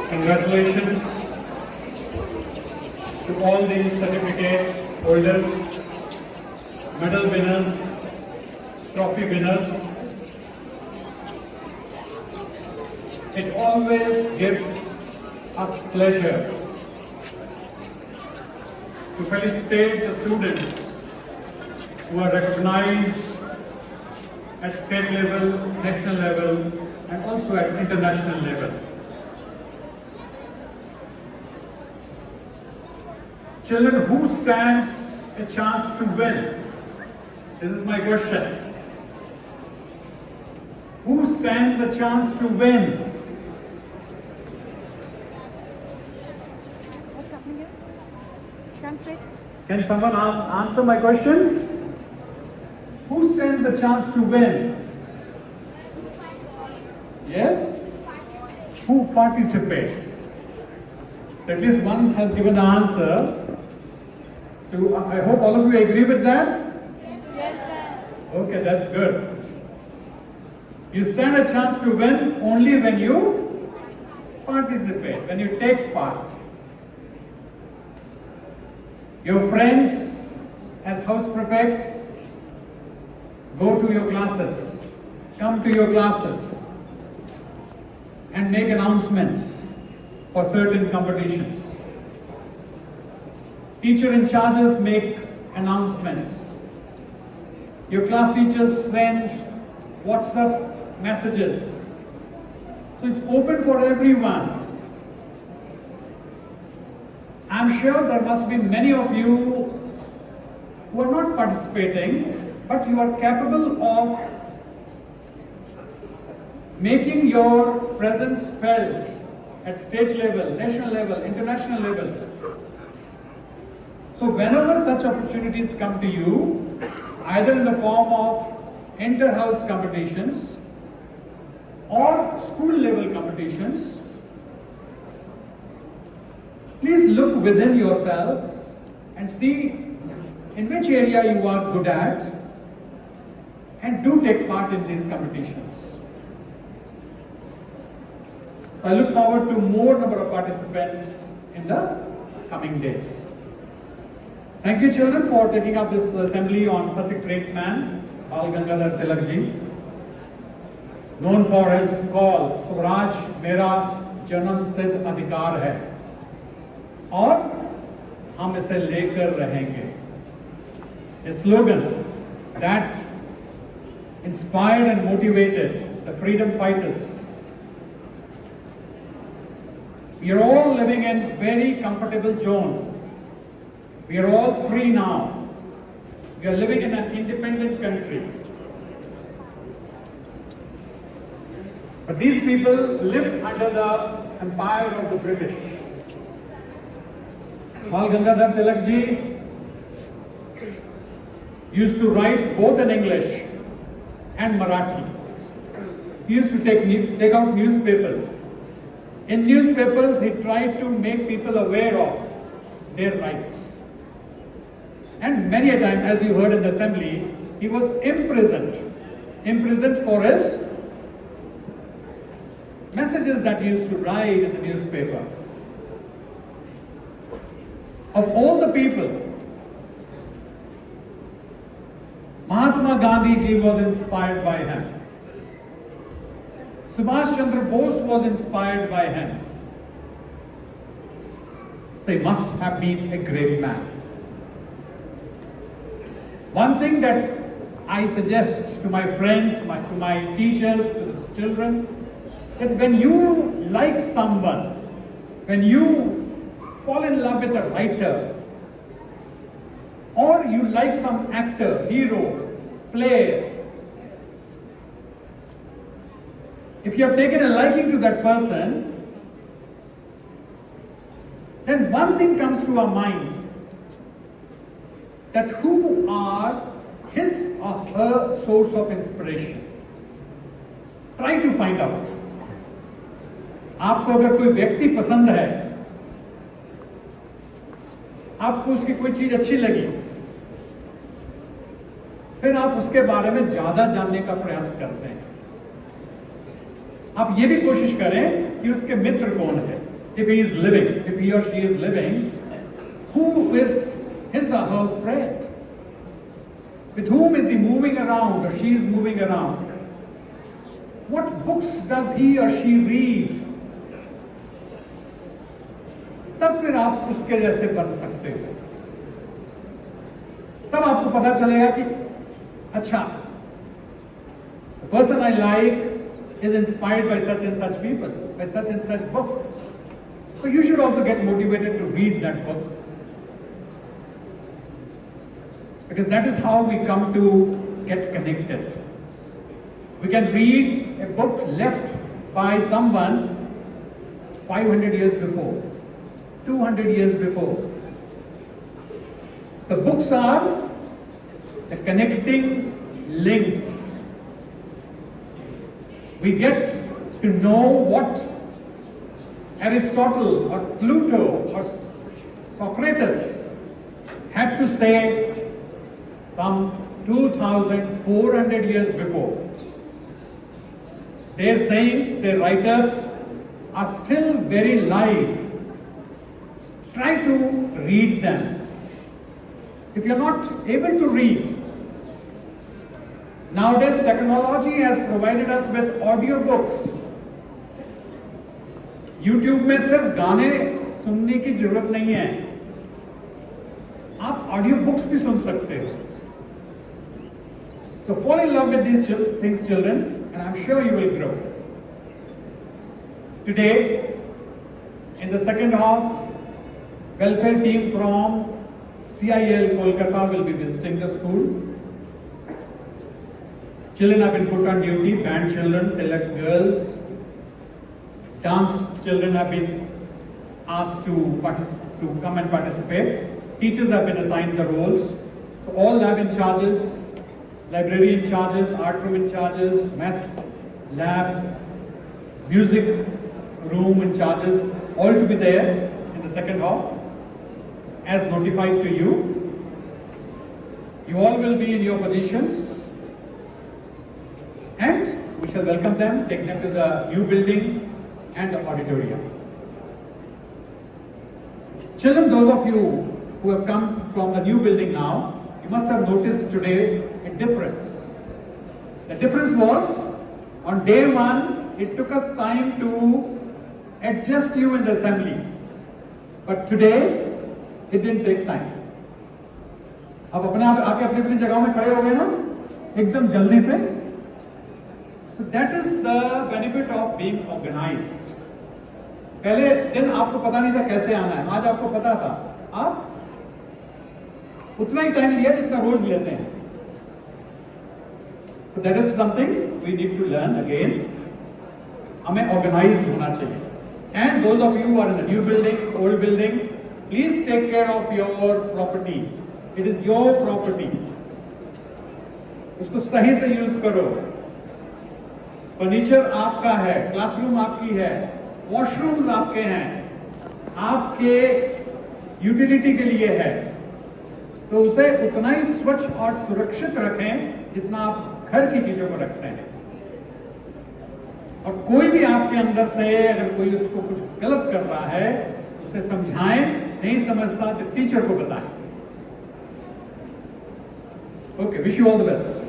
Congratulations to all these certificate holders, medal winners, trophy winners. It always gives us pleasure to felicitate the students who are recognized at state level, national level, and also at international level. Children, who stands a chance to win? This is my question. Who stands a chance to win? What's happening here? Stand straight. Can someone answer my question? Who stands the chance to win? Yes? Who participates? At least one has given the answer. I hope all of you agree with that? Yes, sir. Okay, that's good. You stand a chance to win only when you participate, when you take part. Your friends as house prefects go to your classes, come to your classes and make announcements for certain competitions. Teacher in charges make announcements. Your class teachers send WhatsApp messages. So it's open for everyone. I'm sure there must be many of you who are not participating, but you are capable of making your presence felt at state level, national level, international level. So whenever such opportunities come to you, either in the form of inter-house competitions or school level competitions, please look within yourselves and see in which area you are good at and do take part in these competitions. I look forward to more number of participants in the coming days. Thank you, children, for taking up this assembly on such a great man, Bal Gangadhar Tilak ji, known for his call, Swaraj Mera Janam Siddh Adhikar Hai, और हम इसे लेकर रहेंगे. A slogan that inspired and motivated the freedom fighters. We are all living in very comfortable zone. We are all free now. We are living in an independent country. But these people lived under the empire of the British. Bal Gangadhar Tilak ji used to write both in English and Marathi. He used to take out newspapers. In newspapers, he tried to make people aware of their rights. And many a time, as you heard in the assembly, he was imprisoned for his messages that he used to write in the newspaper. Of all the people, Mahatma Gandhi ji was inspired by him. Subhash Chandra Bose was inspired by him. So he must have been a great man. One thing that I suggest to my friends, to my teachers, to the children, that when you like someone, when you fall in love with a writer, or you like some actor, hero, player, if you have taken a liking to that person, then one thing comes to our mind, that who are his or her source of inspiration. Try to find out. आपको अगर कोई व्यक्ति पसंद है, आपको उसकी कोई चीज अच्छी लगी, फिर आप उसके बारे में ज्यादा जानने का प्रयास करते हैं. आप ये भी कोशिश करें कि उसके मित्र कौन है. If he is living, if he or she is living, who is his or her friend? With whom is he moving around or she is moving around? What books does he or she read? तब फिर आप उसके जैसे बन सकते हो. तब आपको पता चलेगा कि अच्छा, the person I like is inspired by such and such people, by such and such book. So you should also get motivated to read that book. Because that is how we come to get connected. We can read a book left by someone 500 years before, 200 years before. So books are the connecting links. We get to know what Aristotle or Plato or Socrates had to say some 2,400 years before. Their sayings, their write-ups are still very live. Try to read them. If you're not able to read, nowadays technology has provided us with audio books. YouTube में सिर्फ गाने सुनने की जरूरत नहीं है, आप audio books भी सुन सकते हो. So fall in love with these things, children, and I'm sure you will grow. Today, in the second half, welfare team from CIL Kolkata will be visiting the school. Children have been put on duty, band children, Tilak girls, dance children have been asked to come and participate. Teachers have been assigned the roles. So all lab in charges, library in charges, art room in charges, maths lab, music room in charges, all to be there in the second half as notified to you. You all will be in your positions and we shall welcome them, take them to the new building and the auditorium. Children, those of you who have come from the new building now, you must have noticed today a difference. The difference was, on day one, it took us time to adjust you in the assembly. But today, it didn't take time. आप अपने आप आके अपनी अपनी जगह में खड़े हो गए ना, एकदम जल्दी से. So that is the benefit of being organized. पहले दिन आपको पता नहीं था कैसे आना है, आज आपको पता था. आप उतना ही टाइम लिया जितना रोज लेते हैं. So that is something we need to learn again. हमें organized होना चाहिए. And those of you who are in the new building, old building, please take care of your property. It is your property. उसको सही से use करो. Furniture आपका है, classroom आपकी है, वॉशरूम्स आपके हैं, आपके यूटिलिटी के लिए है. तो उसे उतना ही स्वच्छ और सुरक्षित रखें जितना आप घर की चीजों को रखते हैं. और कोई भी आपके अंदर से अगर कोई उसको कुछ गलत कर रहा है, उसे समझाएं. नहीं समझता तो टीचर को बताएं. Okay, wish you all the best.